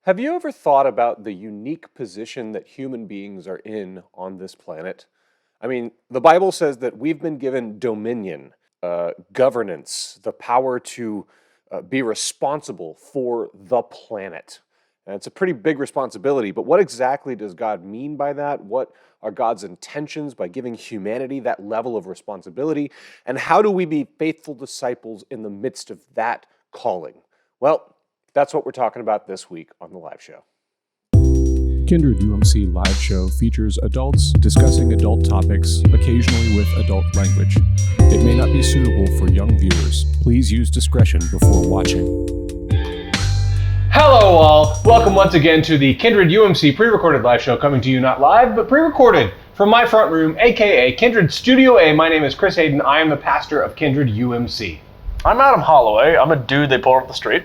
Have you ever thought about the unique position that human beings are in on this planet? I mean, the Bible says that we've been given dominion, governance, the power to be responsible for the planet. And it's a pretty big responsibility, but what exactly does God mean by that? What are God's intentions by giving humanity that level of responsibility? And how do we be faithful disciples in the midst of that calling? Well, that's what we're talking about this week on the live show. Kindred UMC Live Show features adults discussing adult topics, occasionally with adult language. It may not be suitable for young viewers. Please use discretion before watching. Hello all! Welcome once again to the Kindred UMC pre-recorded live show, coming to you not live, but pre-recorded from my front room, aka Kindred Studio A. My name is Chris Hayden. I am the pastor of Kindred UMC. I'm Adam Holloway. I'm a dude they pull off the street.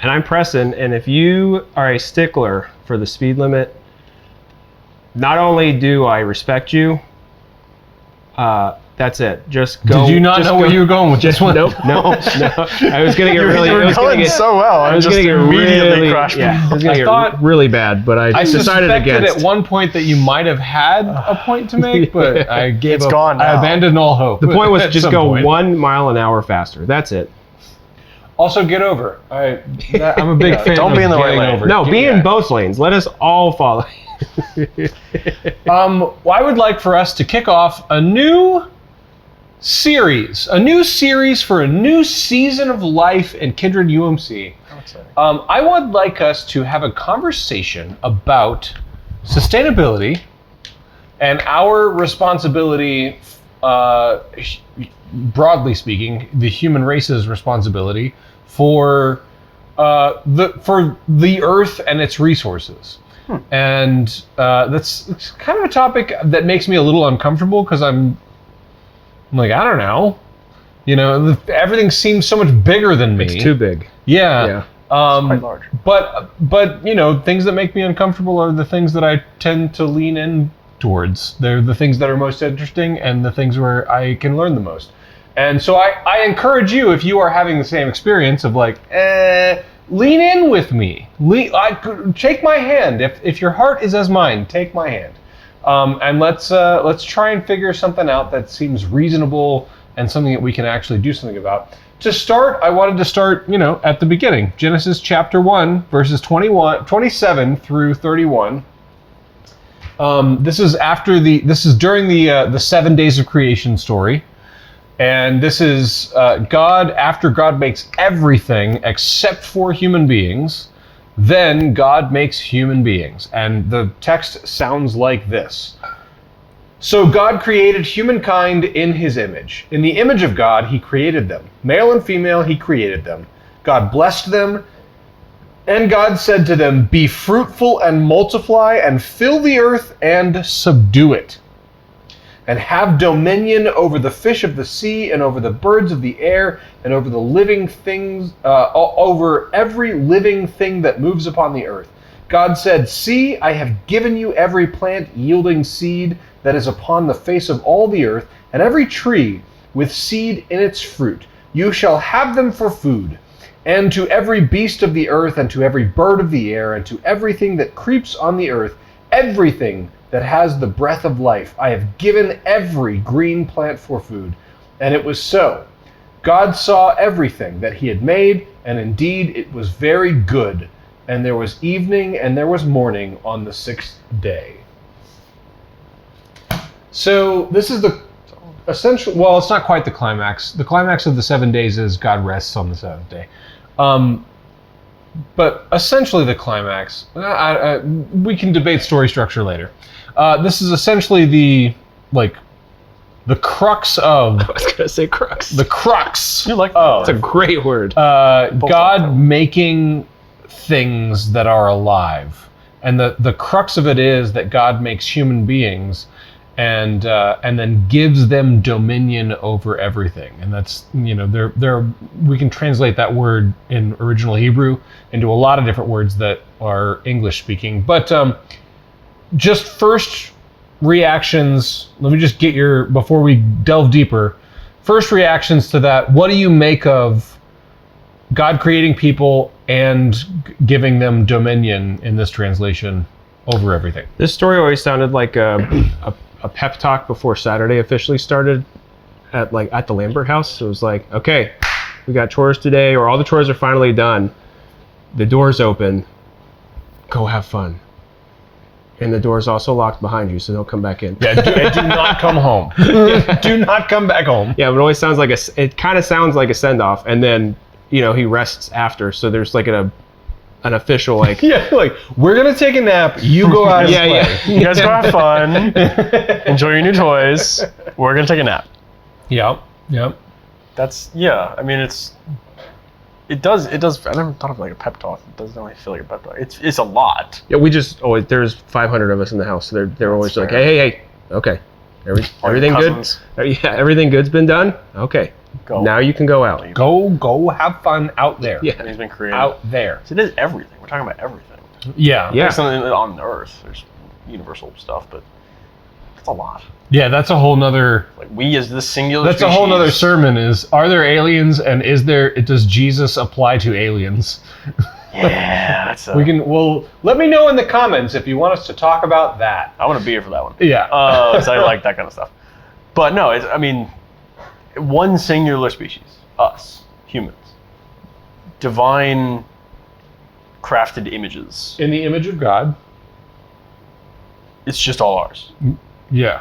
And I'm Preston, and if you are a stickler for the speed limit, not only do I respect you, that's it. Just go. Did you not know where you were going with this one? Nope. No. I was gonna get really. You were going so well. I was gonna get immediately crushed. Yeah, I was gonna get really bad, but I decided against. At one point that you might have had a point to make, but I gave It's up. gone now. I abandoned all hope. The point was at just some go point. 1 mile an hour faster. That's it. Also, get over. I'm a big fan. Don't of be in the right getting lane. over. No, be in both lanes. Let us all follow. I would like for us to kick off a new series for a new season of life in Kindred UMC. I would like us to have a conversation about sustainability and our responsibility, broadly speaking, the human race's responsibility for the Earth and its resources. And it's kind of a topic that makes me a little uncomfortable because I'm like, I don't know. You know, everything seems so much bigger than me. It's too big. Yeah. It's quite large. But you know, things that make me uncomfortable are the things that I tend to lean in towards. They're the things that are most interesting and the things where I can learn the most. And so I encourage you, if you are having the same experience of like, lean in with me. Take my hand. If your heart is as mine, take my hand. And let's try and figure something out that seems reasonable and something that we can actually do something about. To start, I wanted to start, at the beginning. Genesis chapter 1, verses 27 through 31. This is during the 7 days of creation story. And this is God, after God makes everything except for human beings, then God makes human beings. And the text sounds like this. So God created humankind in his image. In the image of God, he created them. Male and female, he created them. God blessed them. And God said to them, "Be fruitful and multiply and fill the earth and subdue it. And have dominion over the fish of the sea and over the birds of the air and over the living things, over every living thing that moves upon the earth." God said, "See, I have given you every plant yielding seed that is upon the face of all the earth, and every tree with seed in its fruit. You shall have them for food. And to every beast of the earth, and to every bird of the air, and to everything that creeps on the earth, everything that has the breath of life, I have given every green plant for food." And it was so. God saw everything that he had made, and indeed it was very good. And there was evening and there was morning on the sixth day. So this is the essential, well, it's not quite the climax. The climax of the 7 days is God rests on the seventh day. But essentially the climax, we can debate story structure later. This is essentially the crux of... I was gonna say crux. The crux. You like of It's a great word. God making things that are alive. And the crux of it is that God makes human beings and then gives them dominion over everything. And that's, we can translate that word in original Hebrew into a lot of different words that are English speaking. But just first reactions, let me just get before we delve deeper, first reactions to that. What do you make of God creating people and giving them dominion in this translation over everything. This story always sounded like a pep talk before Saturday officially started at the Lambert house. It was like, okay, we got chores today, or all the chores are finally done. The door's open. Go have fun. And the door's also locked behind you, so don't come back in. Yeah, do not come home. Do not come back home. Yeah, but it always sounds like it kind of sounds like a send-off, and then, he rests after, so there's like an official, like... Yeah, like, we're going to take a nap, you go out and play. Yeah. You guys go have fun. Enjoy your new toys. We're going to take a nap. Yep. That's, yeah, I mean, it does, I never thought of like a pep talk. It doesn't really feel like a pep talk. It's a lot. Yeah, we just always, there's 500 of us in the house, so they're always like, fair. hey, okay. Everything good? Cousins. Yeah, everything good's been done? Okay. Go. Now you can go out. Go have fun out there. Yeah. He's been created. Out there. So it is everything. We're talking about everything. Yeah. Yeah. There's something on Earth. There's universal stuff, but it's a lot. Yeah, that's a whole nother... Like we as the singular That's a whole species- nother sermon is, are there aliens and does Jesus apply to aliens? Yeah, that's Let me know in the comments if you want us to talk about that. I want to be here for that one. Yeah. So I like that kind of stuff. But no, one singular species, us, humans, divine crafted images. In the image of God. It's just all ours. Yeah.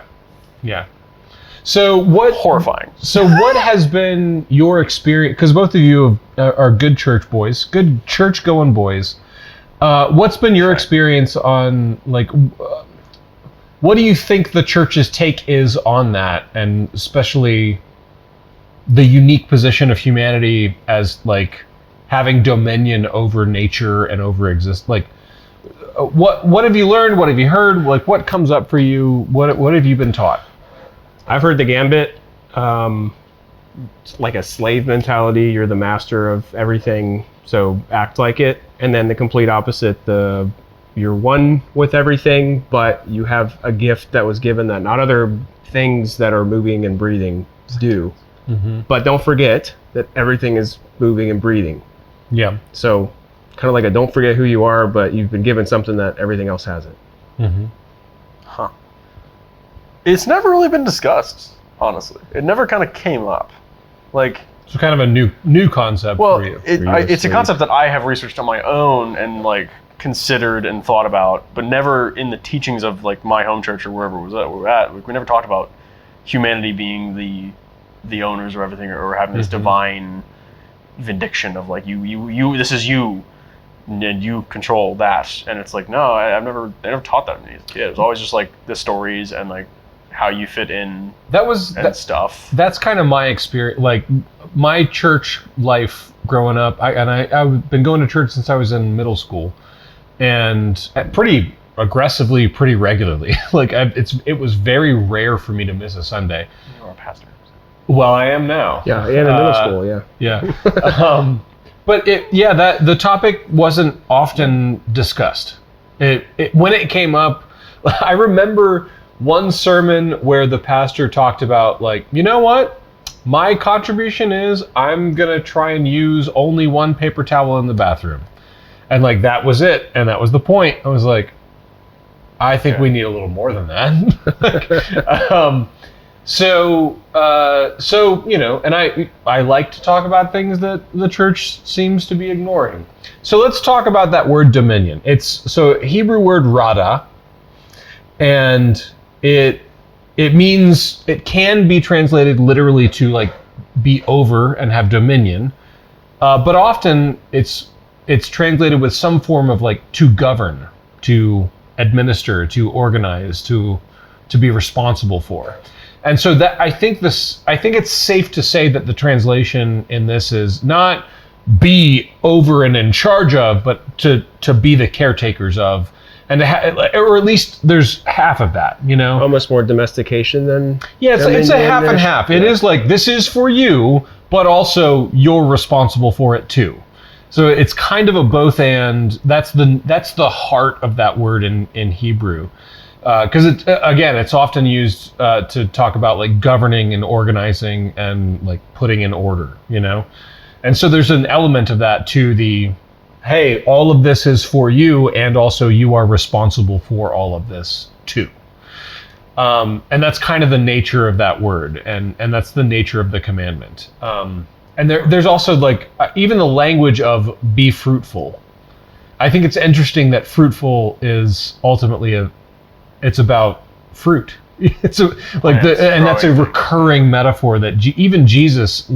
So what Horrifying. So what has been your experience? Because both of you are good church boys, good church going boys. What's been your experience on what do you think the church's take is on that, and especially the unique position of humanity as having dominion over nature and over what have you learned? What have you heard? What comes up for you? What have you been taught? I've heard the gambit, it's like a slave mentality. You're the master of everything, so act like it. And then the complete opposite, you're one with everything, but you have a gift that was given that not other things that are moving and breathing do. Mm-hmm. But don't forget that everything is moving and breathing. Yeah. So kind of like don't forget who you are, but you've been given something that everything else hasn't. Mm-hmm. Huh. It's never really been discussed, honestly. It never kind of came up. So kind of a new concept Well, for you. it's a concept that I have researched on my own and considered and thought about, but never in the teachings of my home church or wherever we were at. We never talked about humanity being the owners of everything, or having this divine vindication of you this is you and you control that. And it's no, I never taught that when I was a kid. It was always just the stories and how you fit in stuff. That's kind of my experience. My church life growing up, I've been going to church since I was in middle school, and pretty aggressively, pretty regularly. It was very rare for me to miss a Sunday. You are a pastor. Well, I am now. Yeah, in middle school, yeah. Yeah. But the topic wasn't often discussed. When it came up, I remember one sermon where the pastor talked about you know what? My contribution is I'm going to try and use only one paper towel in the bathroom. And that was it. And that was the point. I was I think we need a little more than that. So and I like to talk about things that the church seems to be ignoring. So let's talk about that word dominion. It's Hebrew word rada, and it means, it can be translated literally to be over and have dominion, but often it's translated with some form of to govern, to administer, to organize, to be responsible for. And so that I think it's safe to say that the translation in this is not be over and in charge of, but to be the caretakers of, and or at least there's half of that, Almost more domestication than... Yeah, it's a half and half. It is this is for you, but also you're responsible for it too. So it's kind of a both and. That's the heart of that word in Hebrew. Because it's often used to talk about governing and organizing and putting in order, And so there's an element of that to the hey, all of this is for you, and also you are responsible for all of this too. And that's kind of the nature of that word, and that's the nature of the commandment. And there's also like even the language of be fruitful. I think it's interesting that fruitful is ultimately it's about fruit. It's that's a recurring metaphor that even Jesus,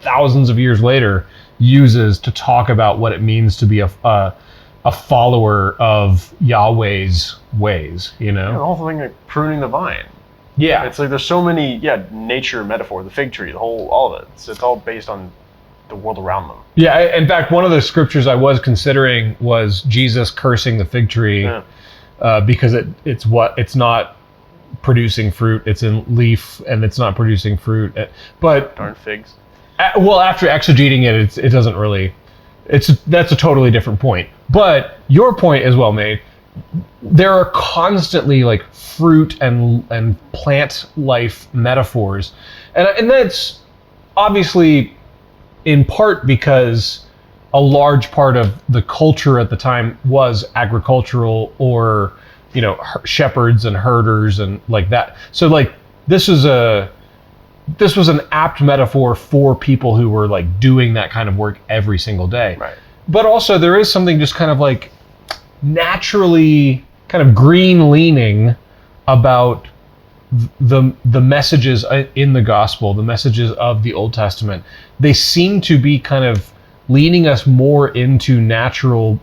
thousands of years later, uses to talk about what it means to be a follower of Yahweh's ways. You know, the whole thing like pruning the vine. Yeah, it's like there's so many nature metaphor, the fig tree, all of it. It's all based on the world around them. Yeah, in fact, one of the scriptures I was considering was Jesus cursing the fig tree because it's not producing fruit. It's in leaf and it's not producing fruit. But darn figs. Well, after exegeting it, it doesn't really. That's a totally different point. But your point is well made. There are constantly like fruit and plant life metaphors, and that's obviously in part because a large part of the culture at the time was agricultural, or shepherds and herders and like that. So like this was an apt metaphor for people who were like doing that kind of work every single day. Right. But also there is something just kind of like naturally kind of green leaning about the messages in the gospel, the messages of the Old Testament. They seem to be kind of leading us more into natural,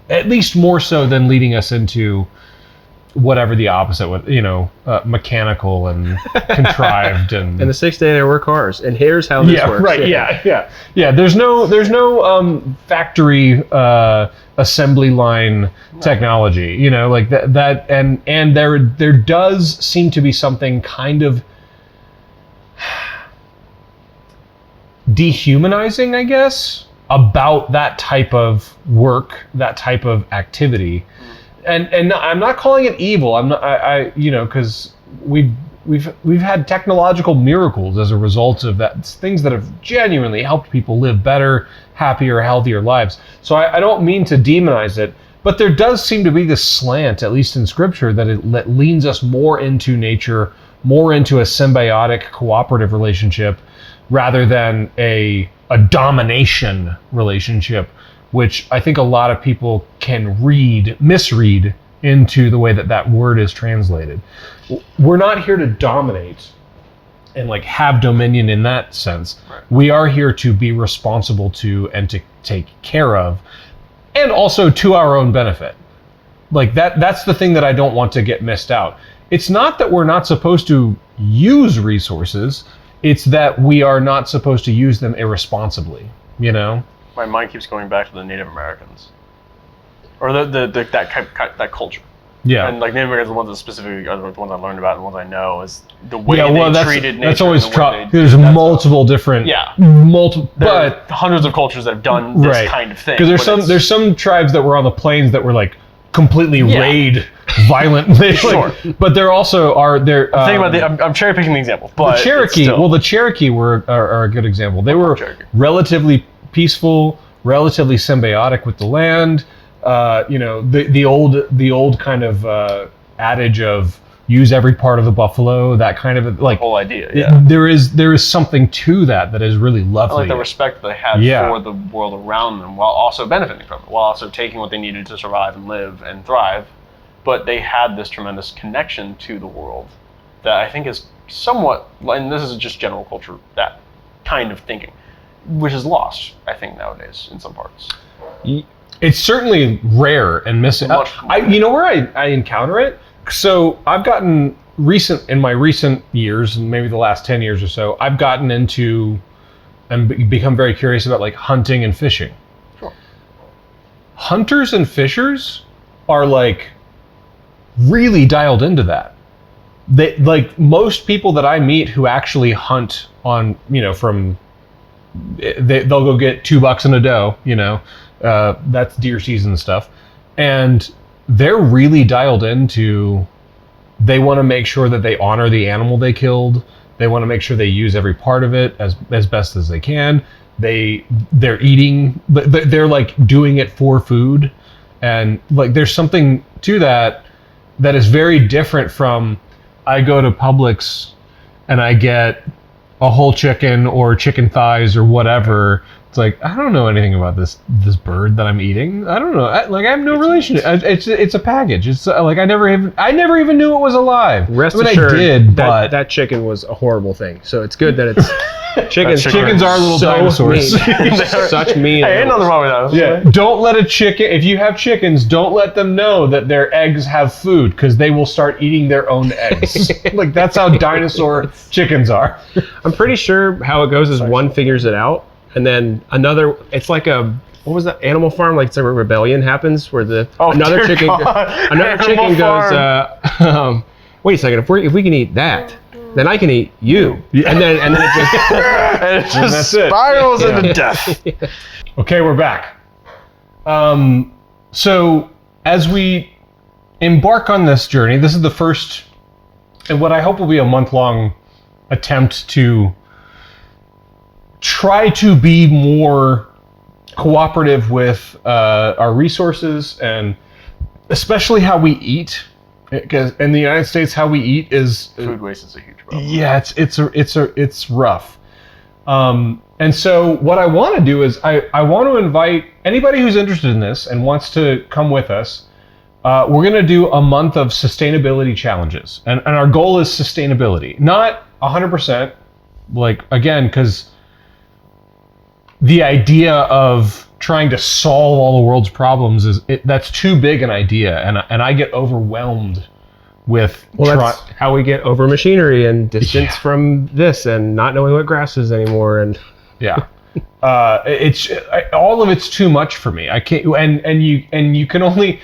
at least more so than leading us into whatever the opposite would, mechanical and contrived and. And the 6th day they were cars, and here's how this works. Right. Yeah. There's no factory assembly line technology. Like that, and there does seem to be something kind of dehumanizing, I guess, about that type of work, that type of activity. And I'm not calling it evil. I'm not. Because we've had technological miracles as a result of that. It's things that have genuinely helped people live better, happier, healthier lives. So I don't mean to demonize it, but there does seem to be this slant, at least in Scripture, that leans us more into nature, more into a symbiotic, cooperative relationship, rather than a domination relationship, which I think a lot of people can misread into the way that word is translated. We're not here to dominate and like have dominion in that sense. Right. We are here to be responsible to and to take care of, and also to our own benefit. Like that's the thing that I don't want to get missed out. It's not that we're not supposed to use resources, it's that we are not supposed to use them irresponsibly, My mind keeps going back to the Native Americans, or that culture. Yeah. And like Native Americans, the ones that specifically are the ones I learned about and the ones I know, is the way they treated nature. That's always the there's multiple different. Yeah. But hundreds of cultures that have done this kind of thing. Because there's some tribes that were on the plains that were like completely raid violently. Sure. But there also are there. I'm cherry picking the example, but the Cherokee. The Cherokee are a good example. They were Cherokee. relatively peaceful, relatively symbiotic with the land. The old kind of adage of use every part of the buffalo, that kind of like whole idea. Yeah. There is something to that is really lovely. I like the respect that they had for the world around them, while also benefiting from it, while also taking what they needed to survive and live and thrive. But they had this tremendous connection to the world that I think is somewhat, and this is just general culture, that kind of thinking, which is lost, I think, nowadays in some parts. It's certainly rare and missing. Where I encounter it? So I've gotten in my recent years, and maybe the last 10 years or so, I've gotten into and become very curious about like hunting and fishing. Sure. Hunters and fishers are like really dialed into that. They like most people that I meet who actually hunt on, they'll go get $2 in a doe, that's deer season stuff. And they're really dialed into, they want to make sure that they honor the animal they killed. They want to make sure they use every part of it as best as they can. They're eating, they're like doing it for food, and like there's something to that is very different from I go to Publix and I get a whole chicken or chicken thighs or whatever. It's like, I don't know anything about this bird that I'm eating. I don't know. I have no relation. It's a package. It's like I never even knew it was alive. Rest I mean, assured, I did, but that chicken was a horrible thing. So it's good that it's chickens are little dinosaurs. Mean. Such mean. Hey, ain't nothing wrong with that. Yeah. Don't let a chicken. If you have chickens, don't let them know that their eggs have food, because they will start eating their own eggs. Like that's how dinosaur chickens are. I'm pretty sure how it goes is one figures it out, and then another. It's like a what was that Animal Farm? Like it's like a rebellion happens where another chicken goes. Wait a second. If we can eat that, then I can eat you. Yeah. And then it just and it just spirals into death. Okay, we're back. So as we embark on this journey, this is the first, and what I hope will be a month-long attempt to try to be more cooperative with our resources, and especially how we eat. Because in the United States, how we eat is food waste is a huge problem. Yeah, it's rough. And so what I want to do is I want to invite anybody who's interested in this and wants to come with us. We're going to do a month of sustainability challenges, and our goal is sustainability, not 100%. Like again, because the idea of trying to solve all the world's problems that's too big an idea, and I get overwhelmed with that's how we get over machinery and distance from this and not knowing what grass is anymore, and it's all of it's too much for me. I can't, and you can only,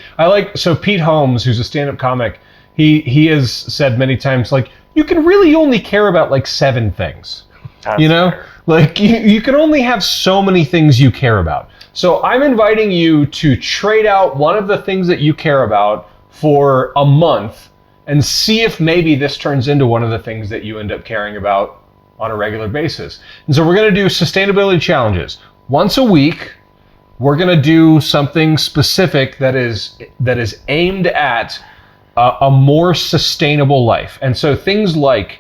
so Pete Holmes, who's a stand-up comic, he has said many times, like, you can really only care about like 7 things. That's fair. Like you can only have so many things you care about. So I'm inviting you to trade out one of the things that you care about for a month and see if maybe this turns into one of the things that you end up caring about on a regular basis. And so we're going to do sustainability challenges. Once a week, we're going to do something specific that is aimed at a more sustainable life. And so things like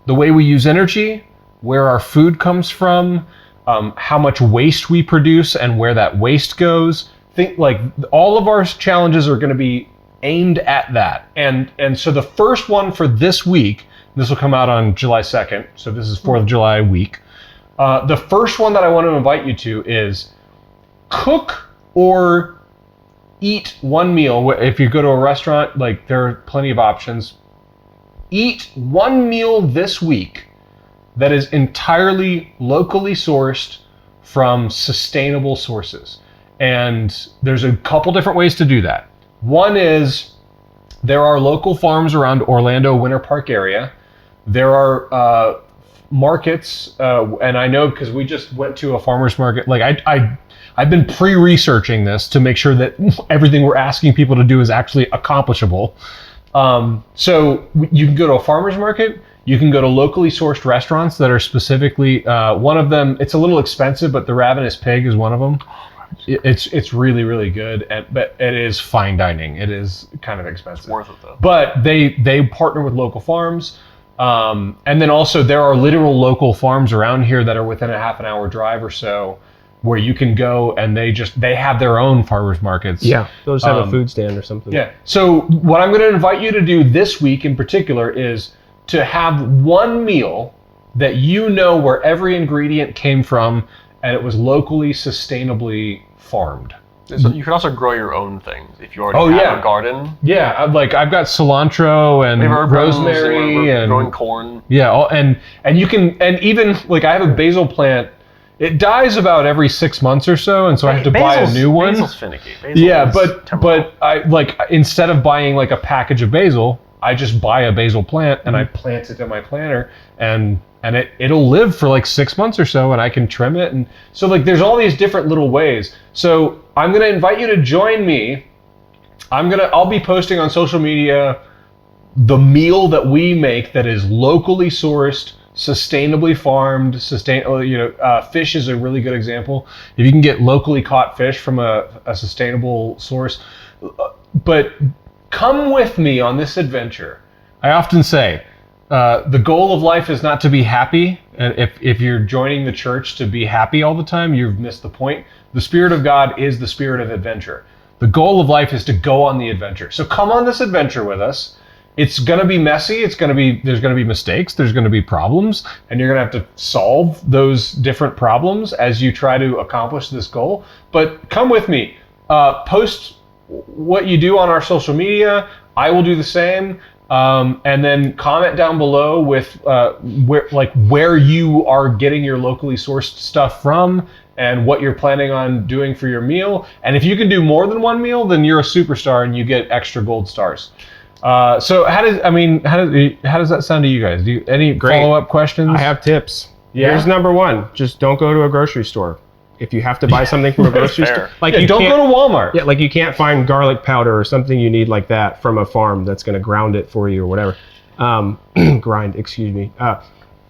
the way we use energy, where our food comes from, how much waste we produce and where that waste goes. Think like all of our challenges are going to be aimed at that. And so the first one for this week, this will come out on July 2nd. So this is 4th of July week. The first one that I want to invite you to is cook or eat one meal. If you go to a restaurant, like there are plenty of options. Eat one meal this week that is entirely locally sourced from sustainable sources. And there's a couple different ways to do that. One is there are local farms around Orlando Winter Park area. There are markets, and I know because we just went to a farmer's market. Like I've been pre-researching this to make sure that everything we're asking people to do is actually accomplishable. So you can go to a farmer's market. You can go to locally sourced restaurants that are specifically, one of them, it's a little expensive, but the Ravenous Pig is one of them. It's really, really good, but it is fine dining. It is kind of expensive. It's worth it though. But they partner with local farms. And then also there are literal local farms around here that are within a half an hour drive or so, where you can go and they have their own farmers markets. Yeah, they'll just have a food stand or something. Yeah. So what I'm going to invite you to do this week in particular is to have one meal that you know where every ingredient came from and it was locally, sustainably farmed. So you can also grow your own things if you already have a garden. Yeah, I've got cilantro and rosemary and growing corn. Yeah, and you can, and even like I have a basil plant. It dies about every 6 months or so, and so I have to buy a new one. Basil's finicky. But I like, instead of buying like a package of basil, I just buy a basil plant and I plant it in my planter, and it'll live for like 6 months or so, and I can trim it. And so like there's all these different little ways. So I'm gonna invite you to join me. I'll be posting on social media the meal that we make that is locally sourced sustainably farmed, fish is a really good example. If you can get locally caught fish from a sustainable source, but come with me on this adventure. I often say, the goal of life is not to be happy. And if you're joining the church to be happy all the time, you've missed the point. The Spirit of God is the spirit of adventure. The goal of life is to go on the adventure. So come on this adventure with us. It's going to be messy. There's going to be mistakes. There's going to be problems, and you're going to have to solve those different problems as you try to accomplish this goal. But come with me. Post what you do on our social media. I will do the same. And then comment down below with where you are getting your locally sourced stuff from and what you're planning on doing for your meal. And if you can do more than one meal, then you're a superstar and you get extra gold stars. So how does that sound to you guys? Any follow-up questions? I have tips. Yeah? Here's number one. Just don't go to a grocery store. If you have to buy something from a grocery store, you don't go to Walmart. Yeah, like you can't find garlic powder or something you need like that from a farm that's going to ground it for you or whatever. Grind, excuse me. A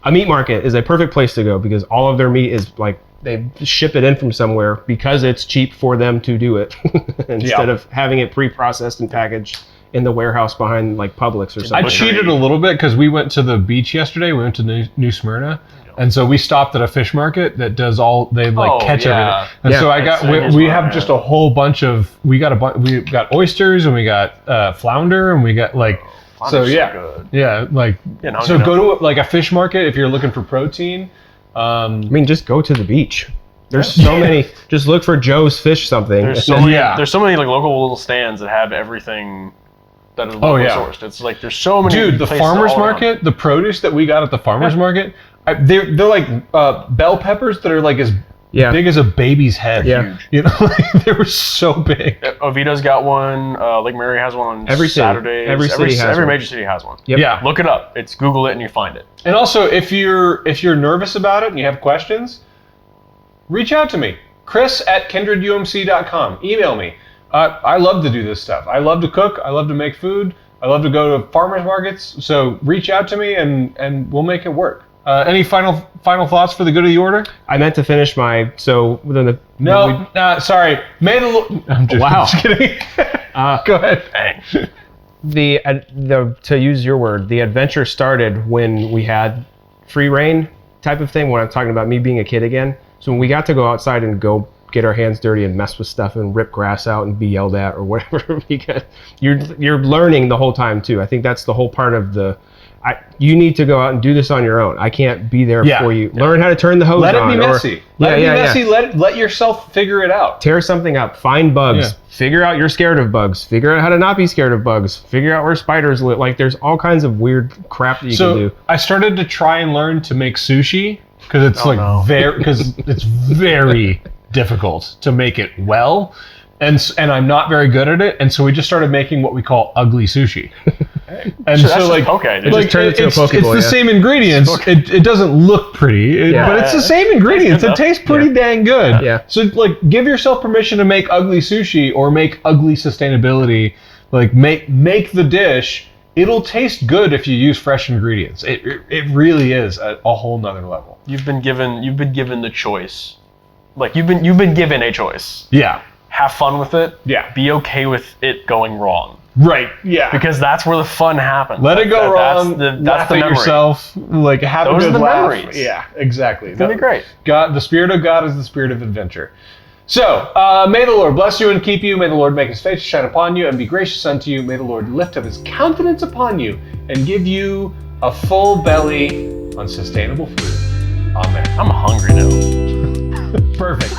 meat market is a perfect place to go because all of their meat is like they ship it in from somewhere because it's cheap for them to do it instead of having it pre-processed and packaged in the warehouse behind like Publix or something. I cheated a little bit because we went to the beach yesterday. We went to New Smyrna. And so we stopped at a fish market that does catch everything. And so we have just a whole bunch of, we got oysters and we got flounder and we got so go to like a fish market if you're looking for protein. I mean, just go to the beach. There's so many. Just look for Joe's Fish something. There's so many like local little stands that have everything that is locally sourced. It's like there's so many. Dude, the farmers market, the produce that we got at the farmers market, they're like bell peppers that are like as big as a baby's head. Yeah. You know, they were so big. Oviedo's got one. Lake Mary has one on every Saturdays. Every major city has one. Yep. Yeah. Look it up. It's Google it and you find it. And also, if you're nervous about it and you have questions, reach out to me. Chris@kindredumc.com. Email me. I love to do this stuff. I love to cook. I love to make food. I love to go to farmers markets. So reach out to me and we'll make it work. Any final thoughts for the good of the order? I meant to finish my sorry. May the Lord. I'm just kidding. Go ahead. To use your word, the adventure started when we had free reign type of thing. When I'm talking about me being a kid again. So when we got to go outside and go get our hands dirty and mess with stuff and rip grass out and be yelled at or whatever, because you're learning the whole time too. I think that's the whole part of you need to go out and do this on your own. I can't be there for you. Learn how to turn the hose on. Let it be messy. Let it be messy. Let yourself figure it out. Tear something up. Find bugs. Yeah. Figure out you're scared of bugs. Figure out how to not be scared of bugs. Figure out where spiders live. Like there's all kinds of weird crap that you can do. I started to try and learn to make sushi because it's very difficult to make it well. And I'm not very good at it, and so we just started making what we call ugly sushi. And just turn it to a poke bowl, it's the same ingredients. It doesn't look pretty, but it's the same ingredients. It tastes pretty dang good. Yeah. So give yourself permission to make ugly sushi or make ugly sustainability. Like make the dish. It'll taste good if you use fresh ingredients. It really is a whole nother level. You've been given the choice. Like you've been given a choice. Yeah. Have fun with it. Yeah. Be okay with it going wrong. Right. Yeah. Because that's where the fun happens. Let it go wrong. Laugh at yourself. Like have Those a good are the laugh. memories. Yeah. Exactly. It's gonna be great. God, the Spirit of God is the spirit of adventure. So may the Lord bless you and keep you. May the Lord make His face to shine upon you and be gracious unto you. May the Lord lift up His countenance upon you and give you a full belly on sustainable food. Amen. I'm hungry now. Perfect.